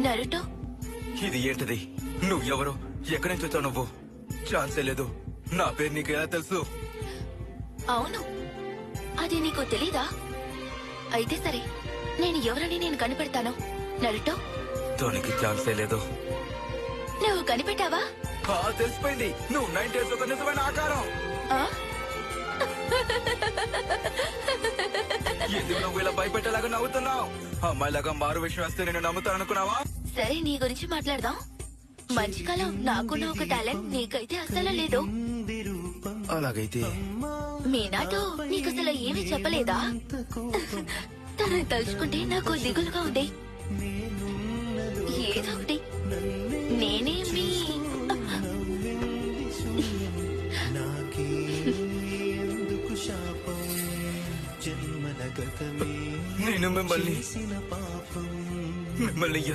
Naruto, ఇది ఏంటిది? నువ్వు ఎవరు? ఎక్కడి నుంచి వచ్చావు నువ్వు? ఛాన్సే లేదు. నా పేరు నీకు ఎలా తెలుసు? అవును, అది నీకు తెలీదా? అయితే సరే, నేను ఎవరని నేను కనిపెడతాను. నరుటో, దానికి ఛాన్సే లేదు. నువ్వు కనిపెట్టావా? తెలిసిపోయింది. నువ్వు 90s ఒక నిజమైన ఆకారం. ఆ? ఎందుకు నువ్వు ఇలా భయపెట్టేలాగా నవ్వుతున్నావు? అమ్మాయిలాగా మారు విషయం వస్తే నేను నమ్ముతాననుకున్నావా? సరే, నీ గురించి మాట్లాడదాం. మధ్యకాలం నాకున్న ఒక టాలెంట్ నీకైతే అసలు లేదు. అలాగైతే మీనాతో నీకసలు ఏమీ చెప్పలేదా? తనని తలుచుకుంటే నాకు దిగులుగా ఉంది. ఏదో ఒకటి నేనే మీ నేను మిమ్మల్ని